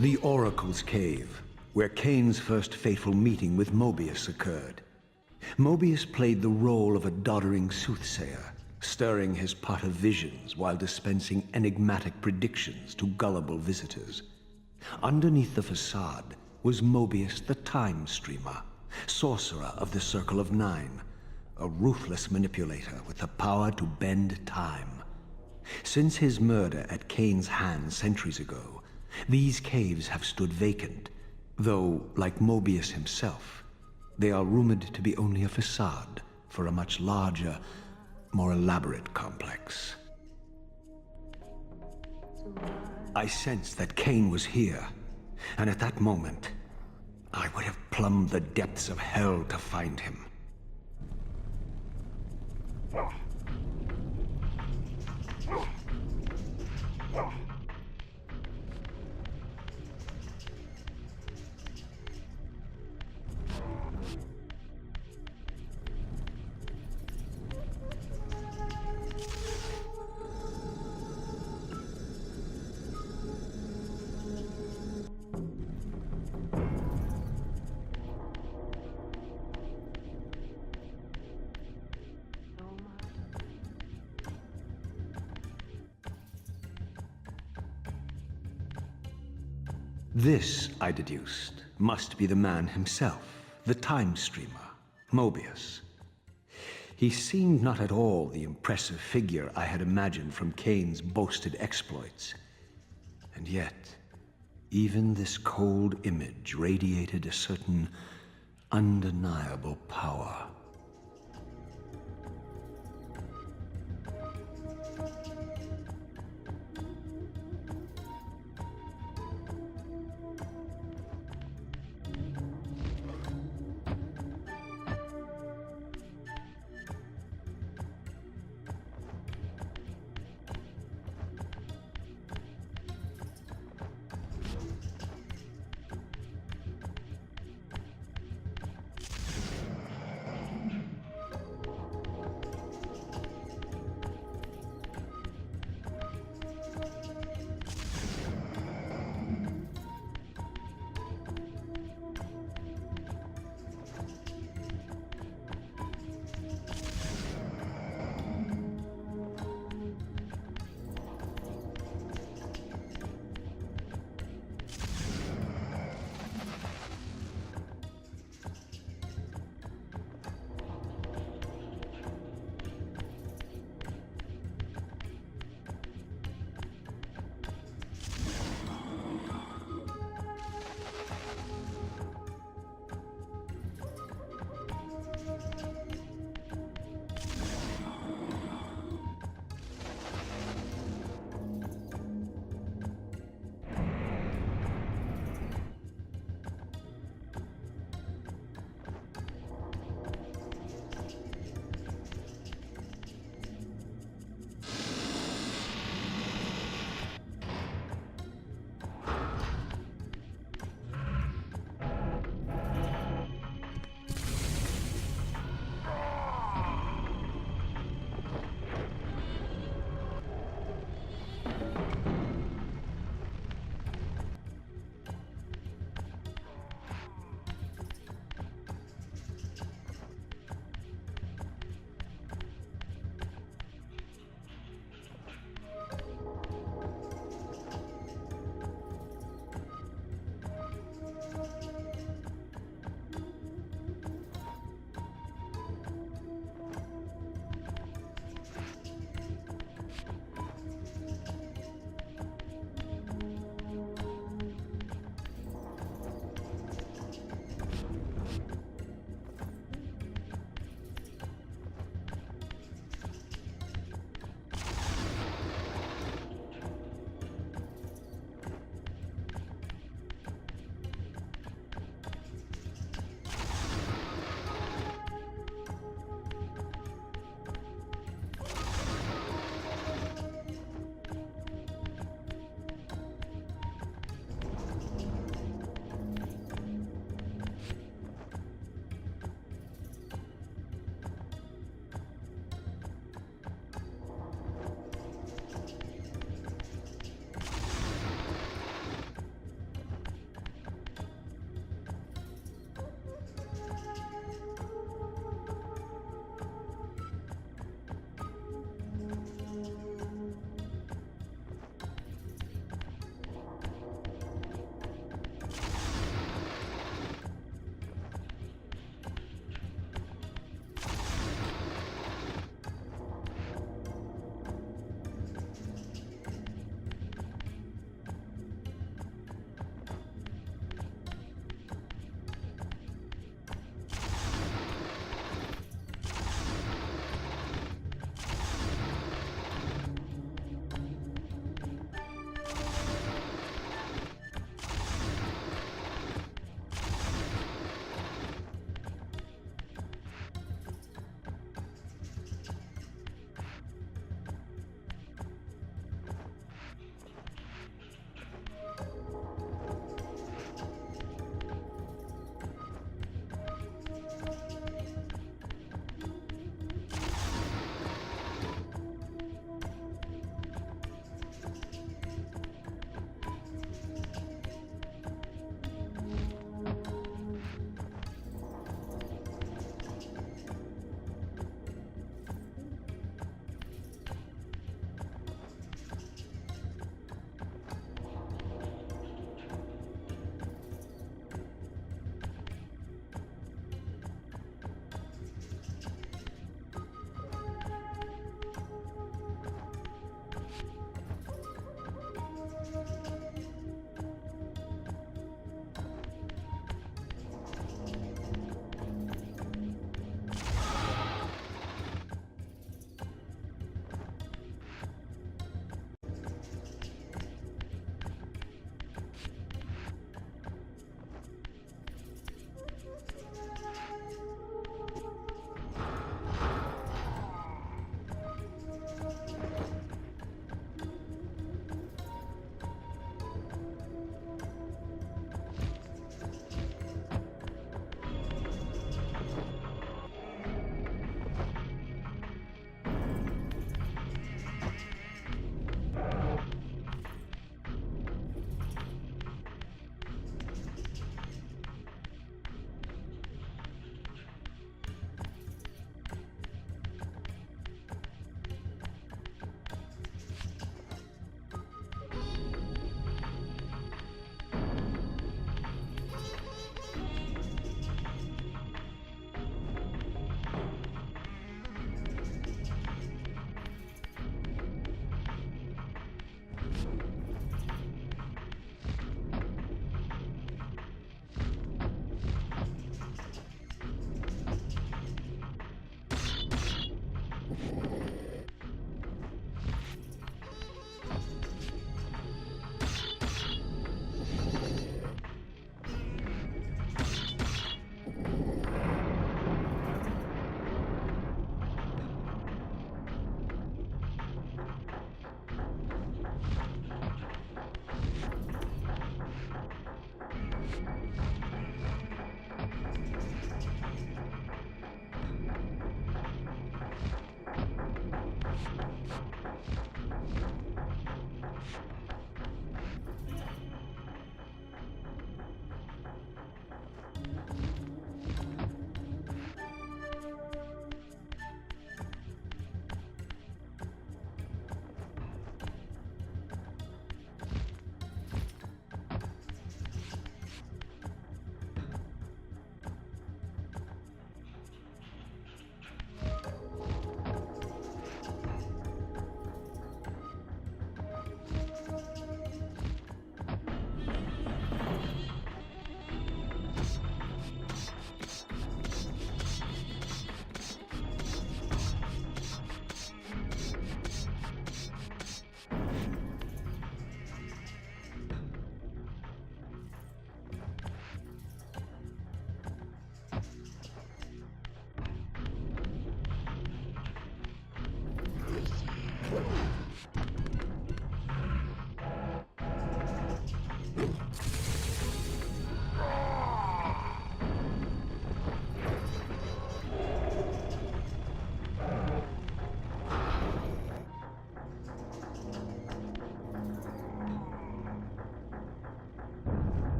The Oracle's Cave, where Kain's first fateful meeting with Mobius occurred. Mobius played the role of a doddering soothsayer, stirring his pot of visions while dispensing enigmatic predictions to gullible visitors. Underneath the facade was Mobius the Time Streamer, sorcerer of the Circle of Nine, a ruthless manipulator with the power to bend time. Since his murder at Kain's hands centuries ago, these caves have stood vacant, though, like Mobius himself, they are rumored to be only a facade for a much larger, more elaborate complex. I sensed that Kain was here, and at that moment, I would have plumbed the depths of hell to find him. This, I deduced, must be the man himself, the Time Streamer, Mobius. He seemed not at all the impressive figure I had imagined from Kain's boasted exploits. And yet, even this cold image radiated a certain undeniable power.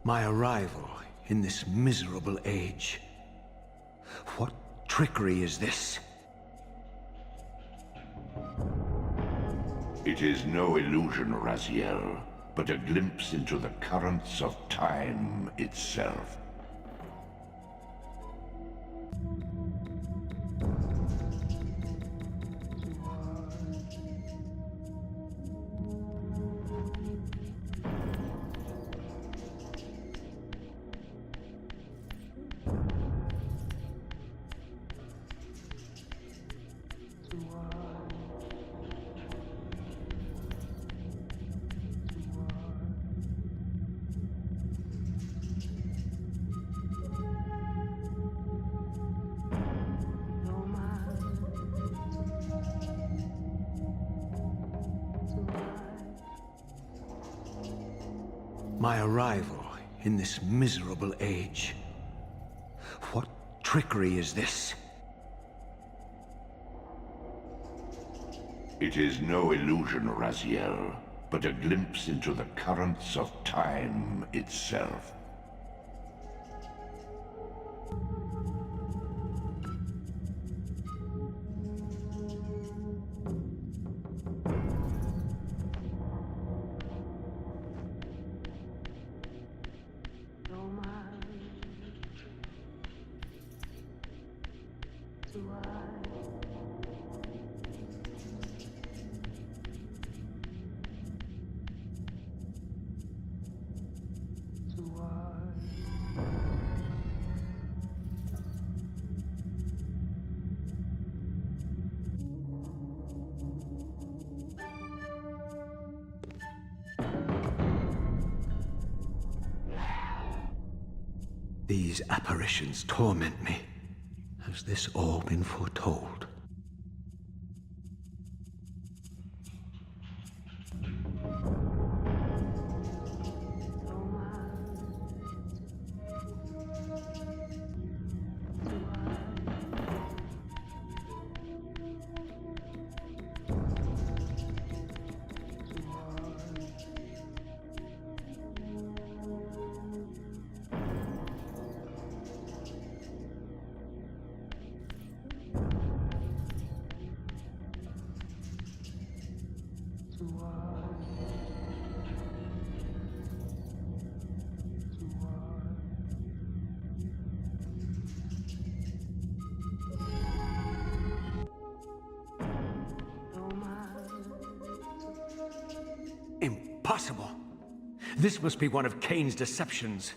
My arrival in this miserable age. What trickery is this? It is no illusion, Raziel, but a glimpse into the currents of time itself. My arrival in this miserable age. What trickery is this? It is no illusion, Raziel, but a glimpse into the currents of time itself. These apparitions torment me. Has this all been foretold? Impossible! This must be one of Kain's deceptions.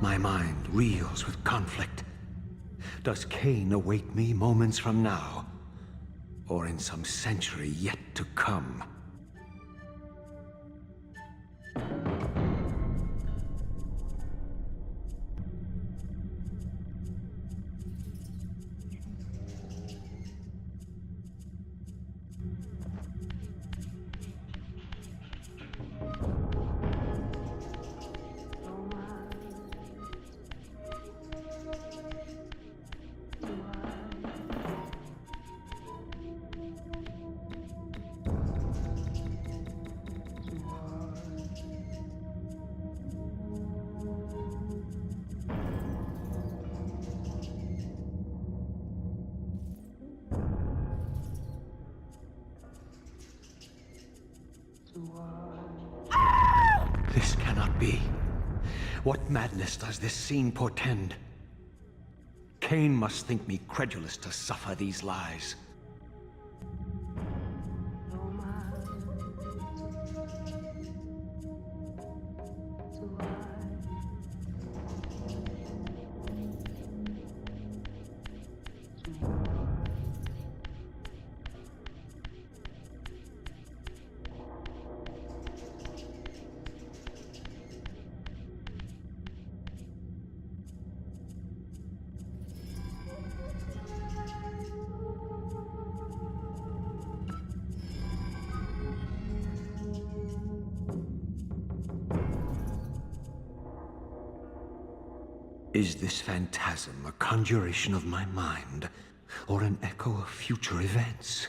My mind reels with conflict. Does Kain await me moments from now? Or in some century yet to come? be? What madness does this scene portend? Kain must think me credulous to suffer these lies. Is this phantasm a conjuration of my mind, or an echo of future events?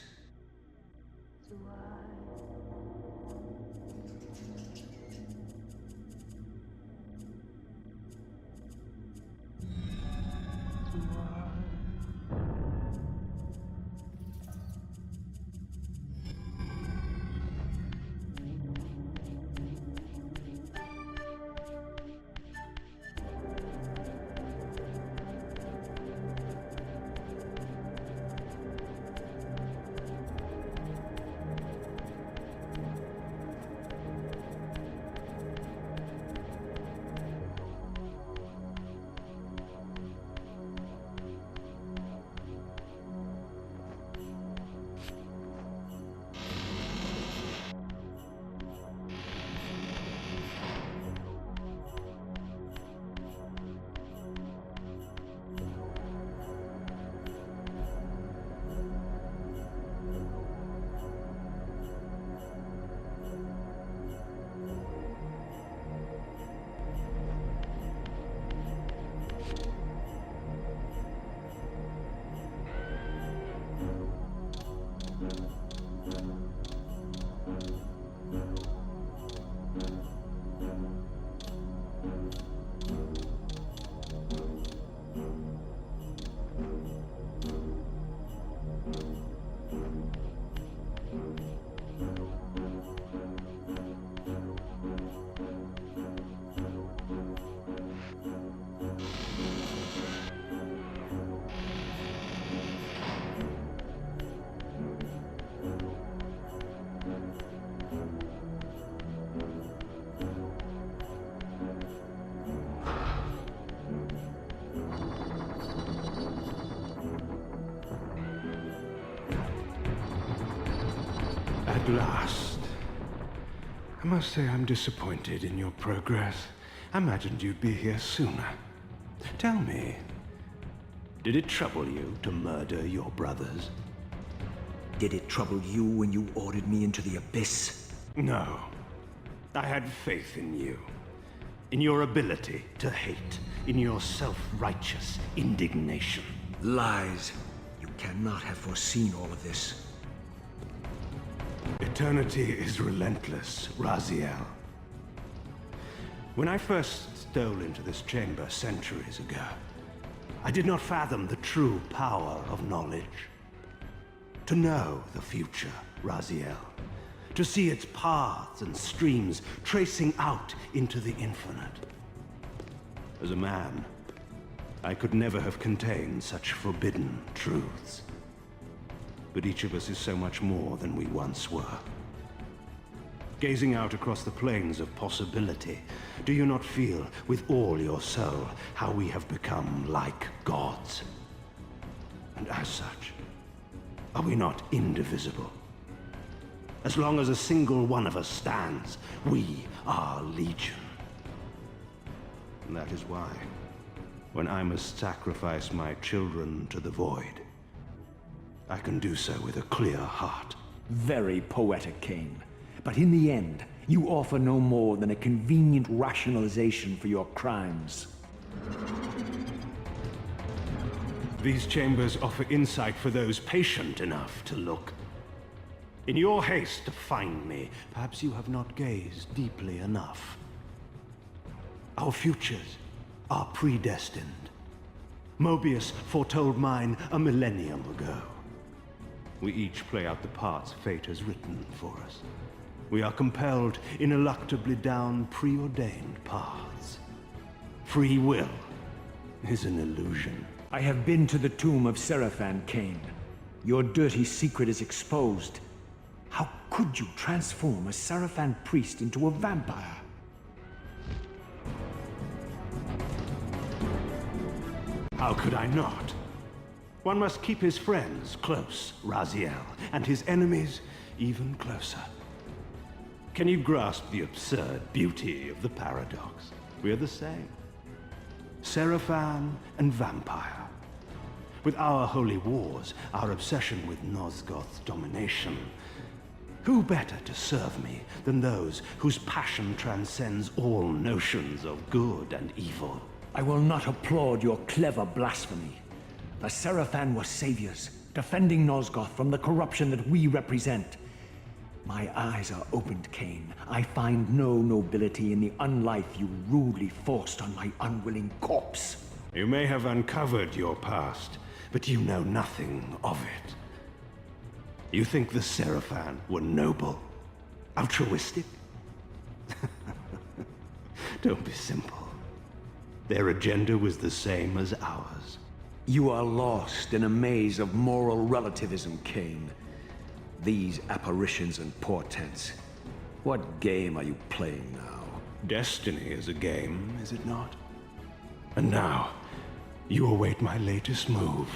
At last. I must say I'm disappointed in your progress. I imagined you'd be here sooner. Tell me, did it trouble you to murder your brothers? Did it trouble you when you ordered me into the abyss? No. I had faith in you. In your ability to hate. In your self-righteous indignation. Lies. You cannot have foreseen all of this. Eternity is relentless, Raziel. When I first stole into this chamber centuries ago, I did not fathom the true power of knowledge. To know the future, Raziel. To see its paths and streams tracing out into the infinite. As a man, I could never have contained such forbidden truths. But each of us is so much more than we once were. Gazing out across the plains of possibility, do you not feel with all your soul how we have become like gods? And as such, are we not indivisible? As long as a single one of us stands, we are legion. And that is why, when I must sacrifice my children to the void, I can do so with a clear heart. Very poetic, Kain. But in the end, you offer no more than a convenient rationalization for your crimes. These chambers offer insight for those patient enough to look. In your haste to find me, perhaps you have not gazed deeply enough. Our futures are predestined. Mobius foretold mine a millennium ago. We each play out the parts fate has written for us. We are compelled ineluctably down preordained paths. Free will is an illusion. I have been to the tomb of Sarafan, Kain. Your dirty secret is exposed. How could you transform a Sarafan priest into a vampire? How could I not? One must keep his friends close, Raziel, and his enemies even closer. Can you grasp the absurd beauty of the paradox? We are the same. Sarafan and vampire. With our holy wars, our obsession with Nosgoth's domination, who better to serve me than those whose passion transcends all notions of good and evil? I will not applaud your clever blasphemy. The Sarafan were saviors, defending Nosgoth from the corruption that we represent. My eyes are opened, Kain. I find no nobility in the unlife you rudely forced on my unwilling corpse. You may have uncovered your past, but you know nothing of it. You think the Sarafan were noble? Altruistic? Don't be simple. Their agenda was the same as ours. You are lost in a maze of moral relativism, Kain. These apparitions and portents. What game are you playing now? Destiny is a game, is it not? And now, you await my latest move.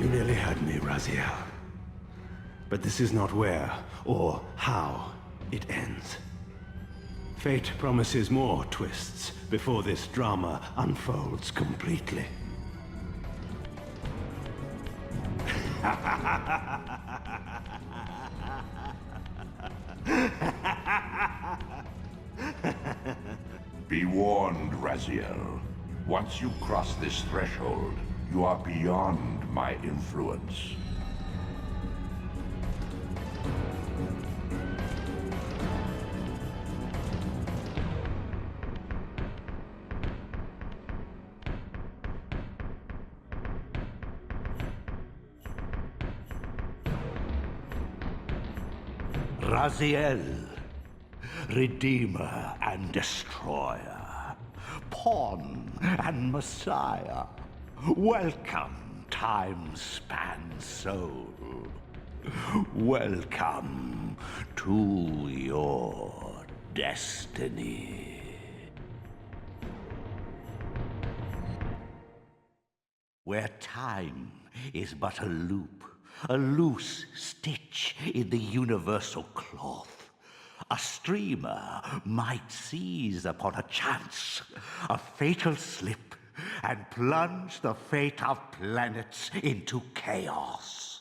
You nearly had me, Raziel. But this is not where or how it ends. Fate promises more twists before this drama unfolds completely. Be warned, Raziel. Once you cross this threshold, you are beyond my influence. Raziel, Redeemer and Destroyer, Pawn and Messiah, welcome, time-span soul. Welcome to your destiny. Where time is but a loop, a loose stitch in the universal cloth, a streamer might seize upon a chance, a fatal slip, and plunge the fate of planets into chaos.